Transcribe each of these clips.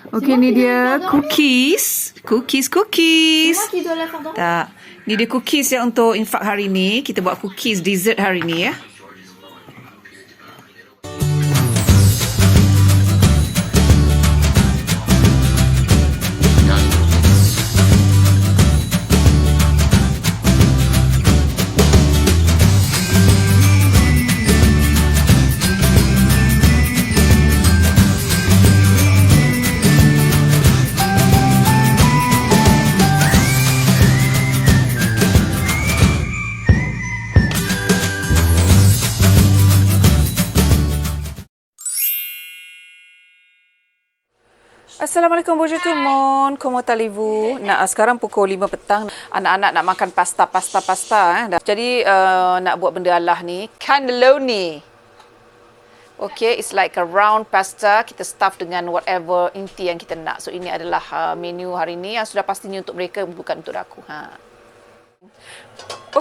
Okey, ni dia cookies. Cookies. C'est moi qui dois la faire dans Tak. Ni dia cookies ya untuk infak hari ni. Kita buat cookies dessert hari ni ya. Assalamualaikum, bonjour tout le monde. Comment allez-vous? Nah, sekarang pukul 5 petang. Anak-anak nak makan pasta. Jadi, nak buat benda Allah ni. Cannelloni. Okay, it's like a round pasta. Kita stuff dengan whatever inti yang kita nak. So, ini adalah menu hari ni yang sudah pastinya untuk mereka, bukan untuk aku.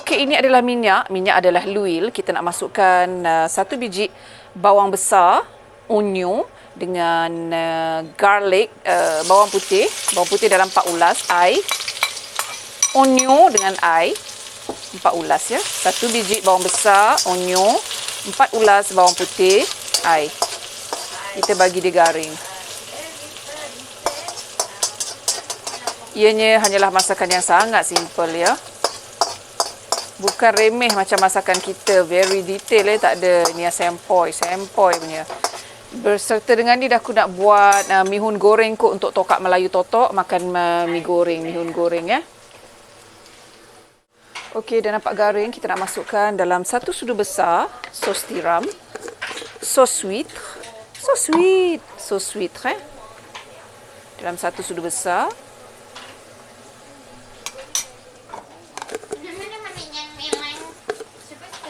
Okey, ini adalah minyak. Minyak adalah luil. Kita nak masukkan 1 biji bawang besar, onion dengan garlic, bawang putih dalam 4 ulas, air, onion dengan air 4 ulas ya. 1 biji bawang besar, onion, 4 ulas bawang putih, air. Kita bagi dia garing. Ianya hanyalah masakan yang sangat simple ya. Bukan remeh macam masakan kita, very detail tak ada ni sempoi punya. Berserta dengan ni dah aku nak buat mihun goreng kot untuk tokak Melayu totok, makan mihun goreng ya. Okey, dah nampak garing. Kita nak masukkan dalam 1 sudu besar sos tiram, sos sweet dalam 1 sudu besar.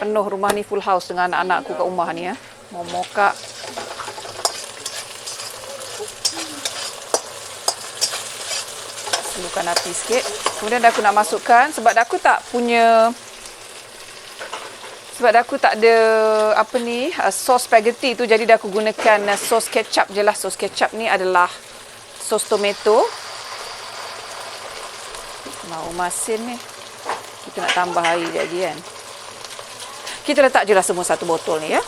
Penuh rumah ni, full house dengan anak-anakku kat rumah ni ya. Mau moka. Slurkan api sikit. Kemudian aku nak masukkan, sebab aku tak ada sos spaghetti tu, jadi aku gunakan sos kecap je lah. Sos kecap ni adalah sos tomato. Mau masin ni. Kita nak tambah air lagi kan. Kita letak je lah semua 1 botol ni ya.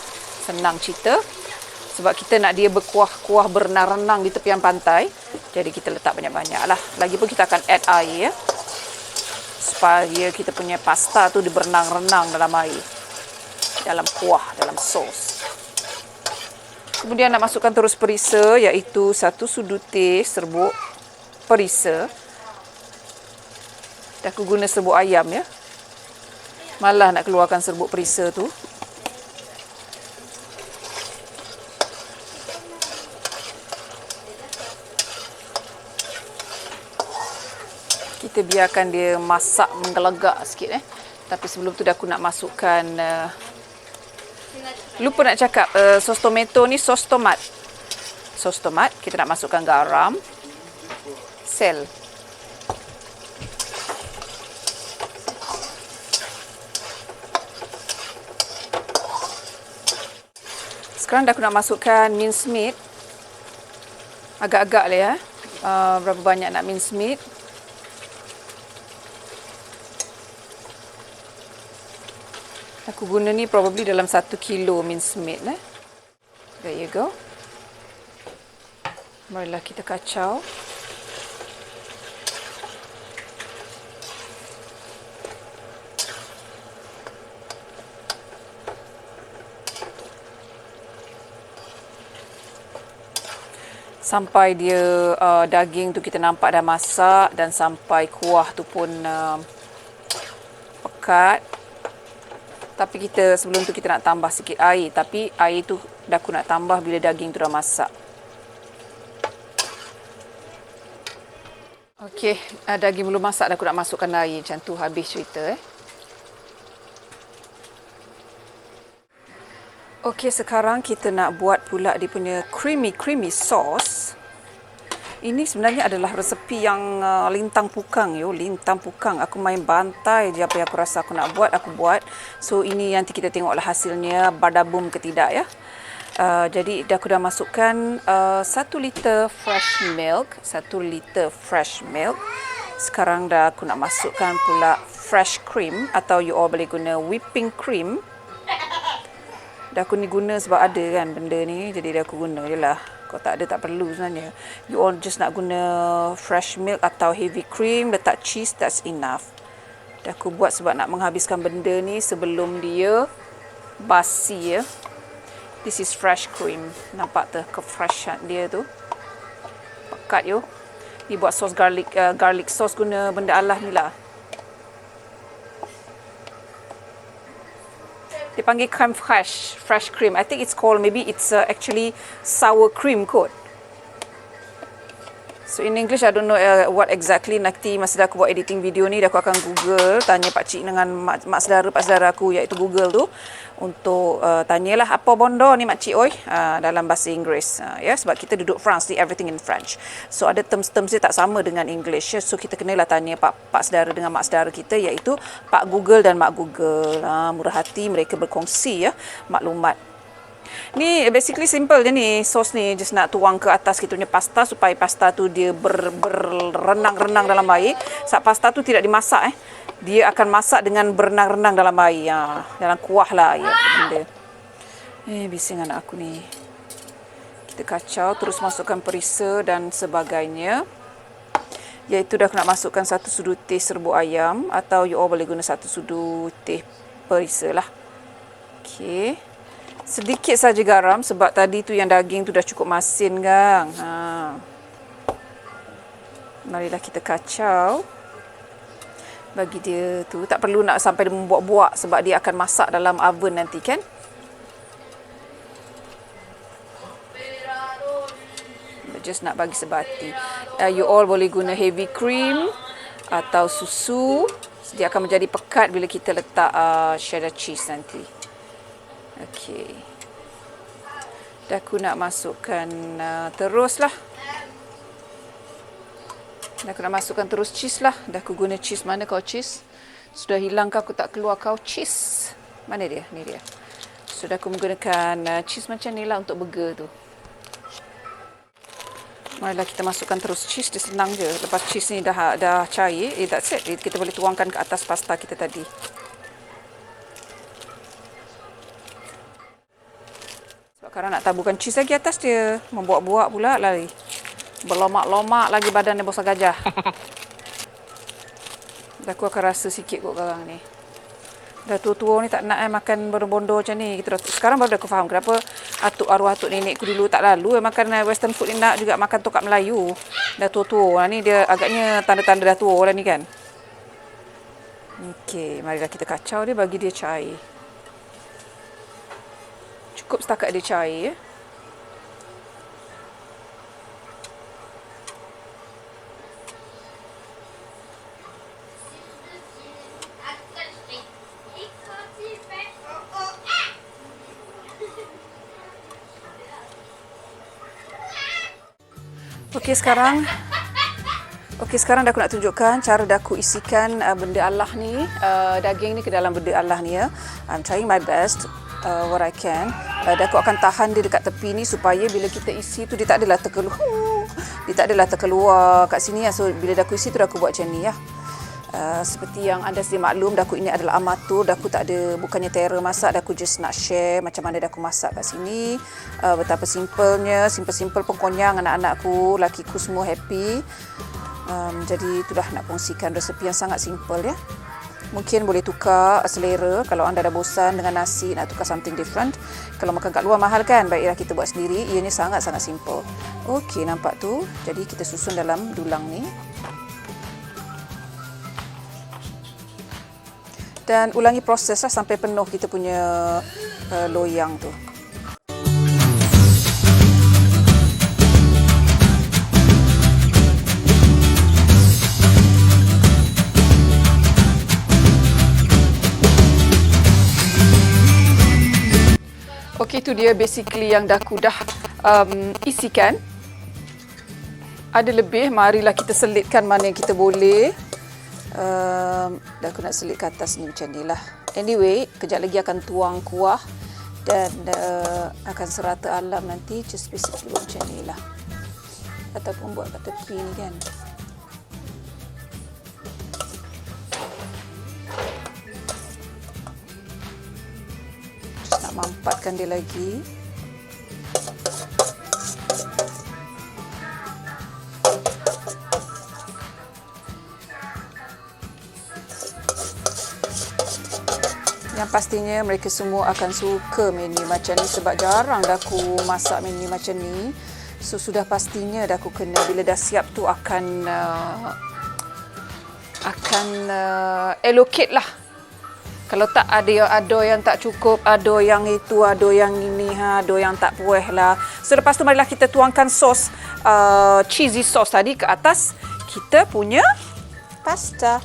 Senang cerita. Sebab kita nak dia berkuah-kuah, berenang-renang di tepian pantai. Jadi kita letak banyak-banyak lah. Lagipun kita akan add air ya. Supaya kita punya pasta tu dia berenang-renang dalam air. Dalam kuah, dalam sos. Kemudian nak masukkan terus perisa, iaitu 1 sudu teh serbuk perisa. Dah aku guna serbuk ayam ya. Malah nak keluarkan serbuk perisa tu. Kita biarkan dia masak menggelegak sikit Tapi sebelum tu dah aku nak masukkan lupa nak cakap, sos tomato ni sos tomat. Sos tomat, kita nak masukkan garam, sel. Sekarang dah aku nak masukkan mince meat. Agak-agak lah ya. Berapa banyak nak mince meat. Aku guna ni probably dalam 1 kilo mince meat. There you go. Marilah kita kacau. Sampai dia daging tu kita nampak dah masak, dan sampai kuah tu pun pekat. Tapi sebelum tu kita nak tambah sikit air. Tapi air tu dah aku nak tambah bila daging tu dah masak. Okey, daging belum masak dah aku nak masukkan air. Macam tu habis cerita Okey, sekarang kita nak buat pula dia punya creamy sauce. Ini sebenarnya adalah resepi yang lintang pukang lintang pukang. Aku main bantai je apa yang aku rasa aku nak buat, aku buat. So ini nanti kita tengoklah hasilnya badabum ke tidak ya. Jadi aku dah masukkan 1 liter fresh milk. 1 liter fresh milk. Sekarang dah aku nak masukkan pula fresh cream atau you all boleh guna whipping cream. Dah aku ni guna sebab ada kan benda ni, jadi dah aku guna je lah. Kalau tak ada tak perlu sebenarnya. You all just nak guna fresh milk atau heavy cream, letak cheese, that's enough. Dah aku buat sebab nak menghabiskan benda ni sebelum dia basi ya. This is fresh cream. Nampak tu kefreshan dia tu. Pekat you. Ni buat sos garlic sauce guna benda Allah ni lah. Dia panggil creme fresh cream. I think it's called, maybe it's actually sour cream kot. So in English, I don't know what exactly. Nanti masa dah aku buat editing video ni, dah aku akan Google, tanya pakcik dengan pak saudara aku iaitu Google tu, untuk tanyalah apa bondo ni makcik oi dalam bahasa Inggeris. Ya, sebab kita duduk France, di everything in French. So ada terms-terms dia tak sama dengan English. So kita kenalah tanya pak saudara dengan mak saudara kita, iaitu Pak Google dan Mak Google. Murah hati mereka berkongsi ya maklumat. Ni basically simple je ni. Sos ni just nak tuang ke atas kita punya pasta supaya pasta tu dia berenang-renang dalam air. Sebab pasta tu tidak dimasak Dia akan masak dengan berenang-renang dalam air. Dalam kuah lah ya benda. Bising anak aku ni. Kita kacau, terus masukkan perisa dan sebagainya. Iaitu dah aku nak masukkan 1 sudu teh serbuk ayam, atau you all boleh guna 1 sudu teh perisa lah. Okey. Sedikit saja garam sebab tadi tu yang daging tu dah cukup masin kan. Marilah kita kacau. Bagi dia tu tak perlu nak sampai dia membuak-buak sebab dia akan masak dalam oven nanti kan. Just nak bagi sebati. You all boleh guna heavy cream atau susu. Dia akan menjadi pekat bila kita letak cheddar cheese nanti. Okey. Dah aku nak masukkan teruslah. Dah aku nak masukkan terus cheese lah. Dah aku guna cheese. Mana kau cheese? Sudah hilang kau, aku tak keluar kau cheese. Mana dia? Ni dia. Sudah aku menggunakan cheese macam ni lah untuk burger tu. Marilah kita masukkan terus cheese. Dia senang je. Lepas cheese ni dah cair, that's it. Kita boleh tuangkan ke atas pasta kita tadi. Sekarang nak taburkan cheese lagi atas dia. Membuak-buak pula lagi. Berlomak-lomak lagi badan dia besar gajah. Dah aku akan rasa sikit kot sekarang ni. Dah tua-tua ni tak nak makan bondo-bondo macam ni. Sekarang baru aku faham kenapa arwah atuk nenekku dulu tak lalu makan western food ni, nak juga makan tokak Melayu. Dah tua-tua. Ni dia agaknya tanda-tanda dah tua lah ni kan. Okey, marilah kita kacau dia, bagi dia cair. Cukup setakat dia cair ya. Okey, sekarang dah aku nak tunjukkan cara dah aku isikan benda Allah ni, daging ni ke dalam benda Allah ni ya. I'm trying my best. What I can. Dah aku akan tahan dia dekat tepi ni supaya bila kita isi tu dia tak adalah terkeluar kat sini ya. So bila dah aku isi tu dah aku buat macam ni ya. Seperti yang anda sedia maklum, dah aku ini adalah amatur, dah aku tak ada, bukannya terror masak, dah aku just nak share macam mana dah aku masak kat sini. Betapa simple pun konyang, anak-anakku, lakiku semua happy. Jadi itulah nak kongsikan resepi yang sangat simple ya. Mungkin boleh tukar selera. Kalau anda dah bosan dengan nasi, nak tukar something different. Kalau makan kat luar mahal kan, baiklah kita buat sendiri. Ianya sangat-sangat simple. Okey, nampak tu. Jadi kita susun dalam dulang ni. Dan ulangi proses lah sampai penuh kita punya loyang tu. Okey, itu dia basically yang dah aku isikan. Ada lebih, marilah kita selitkan mana yang kita boleh. Dah aku nak selit ke atas ni macam ni lah. Anyway, kejap lagi akan tuang kuah Dan akan serata alam nanti, just basically macam ni lah. Ataupun buat kat tepi ni kan. Just nak mampatkan dia lagi. Yang pastinya mereka semua akan suka menu macam ni sebab jarang dah aku masak menu macam ni. So sudah pastinya dah aku kena bila dah siap tu akan allocate lah. Kalau tak ada yang tak cukup, ada yang itu, ada yang ini, ada yang tak puas lah. So lepas tu marilah kita tuangkan sos cheesy sauce tadi ke atas kita punya pasta.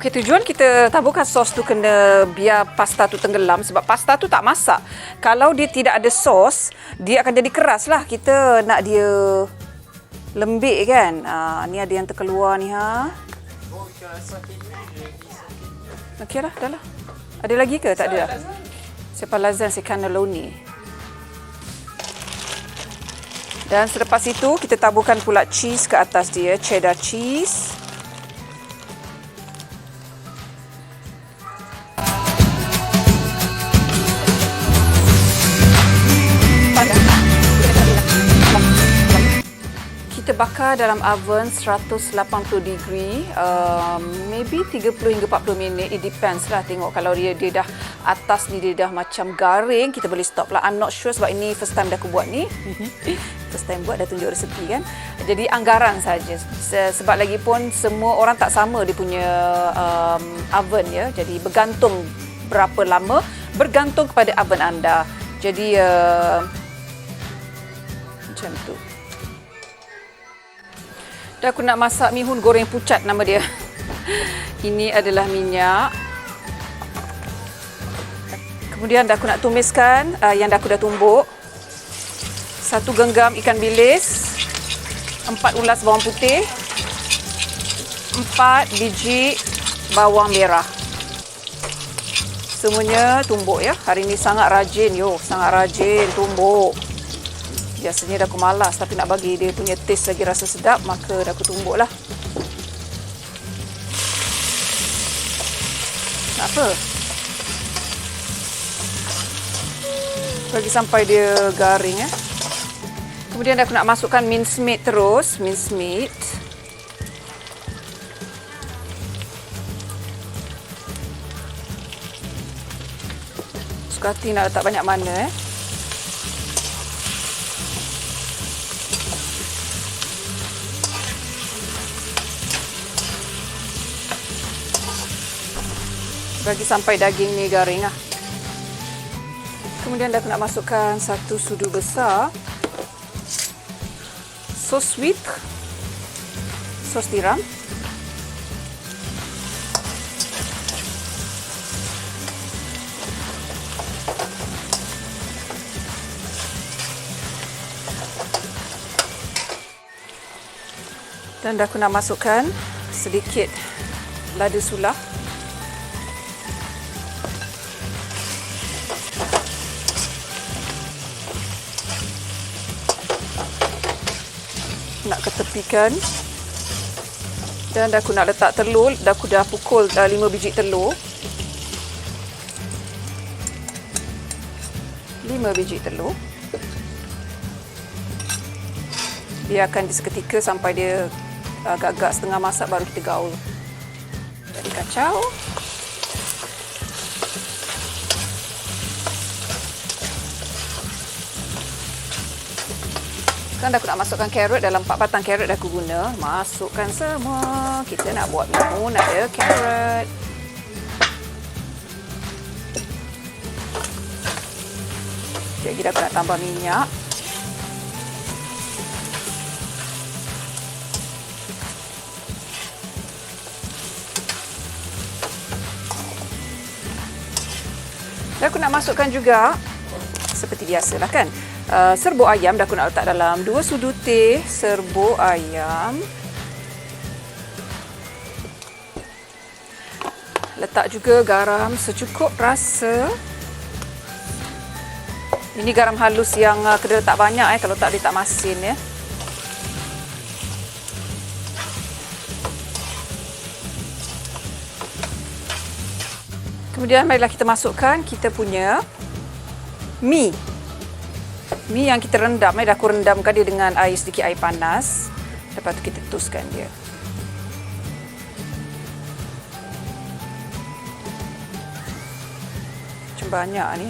Okey, tujuan kita taburkan sos tu kena biar pasta tu tenggelam sebab pasta tu tak masak. Kalau dia tidak ada sos, dia akan jadi keras lah. Kita nak dia lembik kan. Ni ada yang terkeluar ni Okey lah, dah lah. Ada lagi ke? Tak ada dah. C'est palazan, c'est cannelloni. Dan selepas itu kita taburkan pula cheese ke atas dia, cheddar cheese. Kita bakar dalam oven 180 degree, maybe 30 hingga 40 minit. It depends lah, tengok kalau dia dah atas ni dia dah macam garing, kita boleh stop lah. I'm not sure sebab ini first time dah aku buat ni. First time buat dah tunjuk resepi kan. Jadi anggaran saja. Sebab lagi pun semua orang tak sama dia punya oven ya. Jadi bergantung berapa lama, bergantung kepada oven anda. Jadi macam tu. Dah aku nak masak mihun goreng pucat nama dia. Ini adalah minyak. Kemudian dah aku nak tumiskan yang dah aku dah tumbuk. 1 genggam ikan bilis. 4 ulas bawang putih. 4 biji bawang merah. Semuanya tumbuk ya. Hari ini sangat rajin sangat rajin tumbuk. Biasanya dah aku malas tapi nak bagi dia punya taste lagi rasa sedap, maka dah aku tumbuk lah. Nak apa? Bagi sampai dia garing ya. Kemudian aku nak masukkan mincemeat terus, mincemeat. Suka hati nak letak banyak mana bagi sampai daging ni garing lah. Kemudian dah aku nak masukkan 1 sudu besar sos sweet, sos tiram. Dan dah aku nak masukkan sedikit lada sulah. Nak ketepikan. Dan dah aku nak letak telur. Dah aku dah pukul 5 biji telur. 5 biji telur. Biarkan dia seketika sampai dia agak-agak setengah masak baru kita gaul. Jadi kacau. Sekarang dah aku nak masukkan carrot. Dalam 4 batang carrot dah aku guna. Masukkan semua. Kita nak buat mihun ada carrot. Jadi dah aku nak tambah minyak. Dan aku nak masukkan juga seperti biasalah kan. Serbuk ayam dah aku nak letak dalam 2 sudu teh serbuk ayam. Letak juga garam secukup rasa. Ini garam halus yang kena letak banyak kalau tak dia tak masin ya. Kemudian marilah kita masukkan kita punya mi. Mi yang kita rendam, dah aku rendamkan dia dengan air sedikit air panas. Lepas tu kita tuskan dia. Macam banyak ni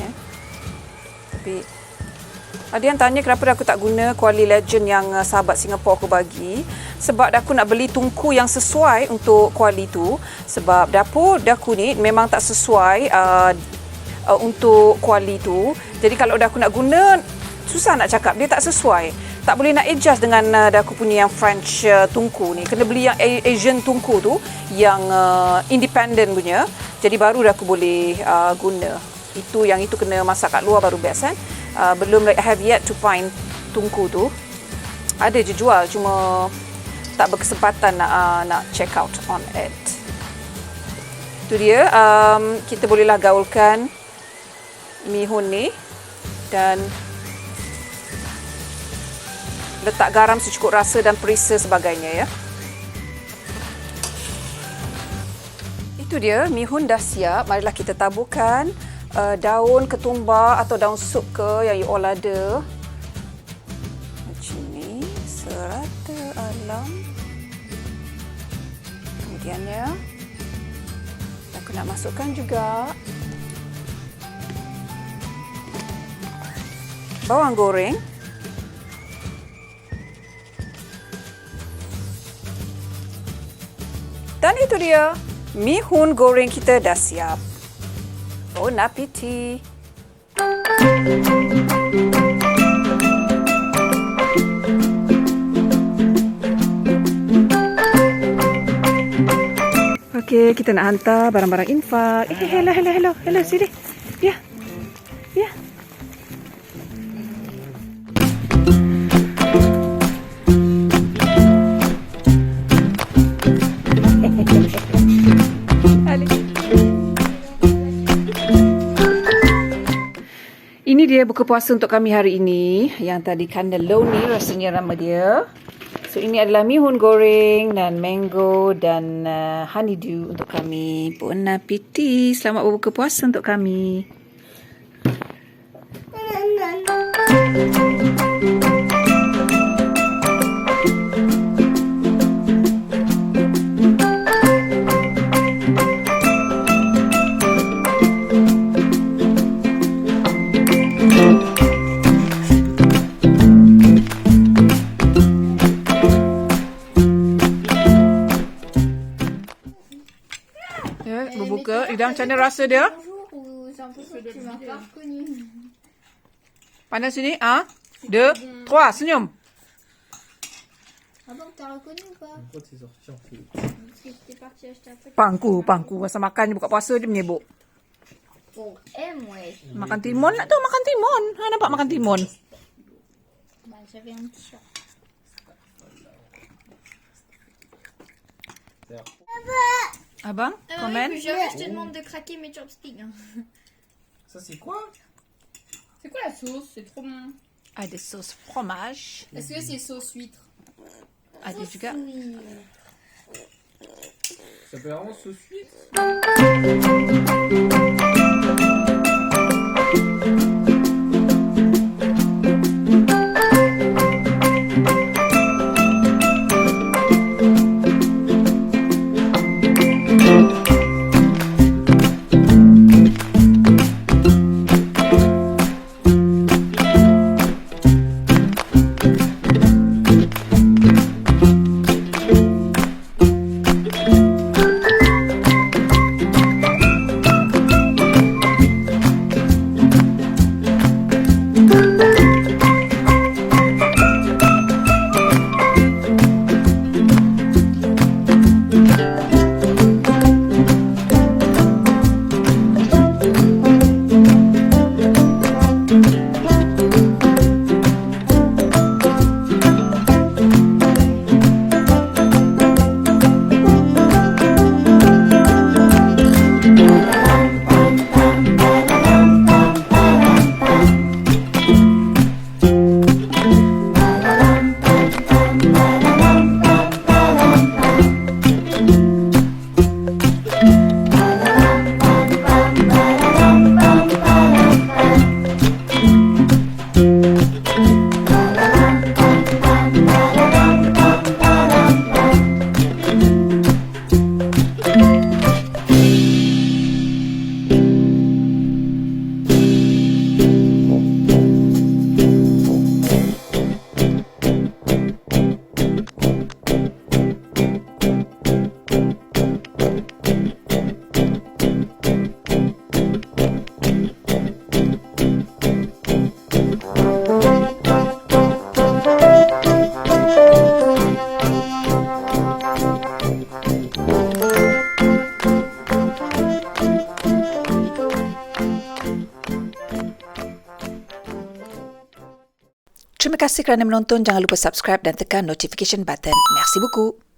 Tapi ada yang tanya kenapa aku tak guna Kuali Legend yang sahabat Singapore aku bagi. Sebab aku nak beli tungku yang sesuai untuk kuali tu. Sebab dapur daku ni memang tak sesuai untuk kuali tu. Jadi kalau aku nak guna, susah nak cakap. Dia tak sesuai. Tak boleh nak adjust dengan aku punya yang French tungku ni. Kena beli yang Asian tungku tu. Yang independent punya. Jadi baru aku boleh guna. Yang itu kena masak kat luar baru best kan. Belum I have yet to find tungku tu. Ada je jual cuma tak berkesempatan nak check out on it. Itu dia. Kita bolehlah gaulkan mihun ni dan letak garam secukup rasa dan perisa sebagainya ya. Itu dia, mihun dah siap. Marilah kita taburkan daun ketumbar atau daun sup ke yang you all ada. Macam ni, serata alam. Kemudiannya, aku nak masukkan juga bawang goreng. Dan itu dia, mihun goreng kita dah siap. Bon appétit. Okey, kita nak hantar barang-barang infak. Hello, sini. Ya. Ini dia buka puasa untuk kami hari ini. Yang tadi cannelloni rasanya nama dia. So ini adalah mihun goreng dan mango dan honeydew untuk kami. Bon appétit. Selamat berbuka puasa untuk kami. Berbuka. Ida macam mana rasa dia? Pandang sini. 1, 2, 3. Senyum. Abang, t'as reconnu ou pas? Parce que j'étais partie acheter un truc. Pangku. Masa makan buka puasa dia menyebuk. Pour M, ouais. Makan timun nak tu. Makan timun. Nampak makan timun. Bah, j'avais un petit short. Abang, comment? Oui, jamais je te demande de craquer mes chopsticks. Hein. Ça, c'est quoi? C'est quoi la sauce? C'est trop bon. Ada sos fromage. Est-ce que c'est sauce huître? Ada juga. Ça s'appelle vraiment sauce huître? Terima kasih kerana menonton. Jangan lupa subscribe dan tekan notification button. Merci beaucoup.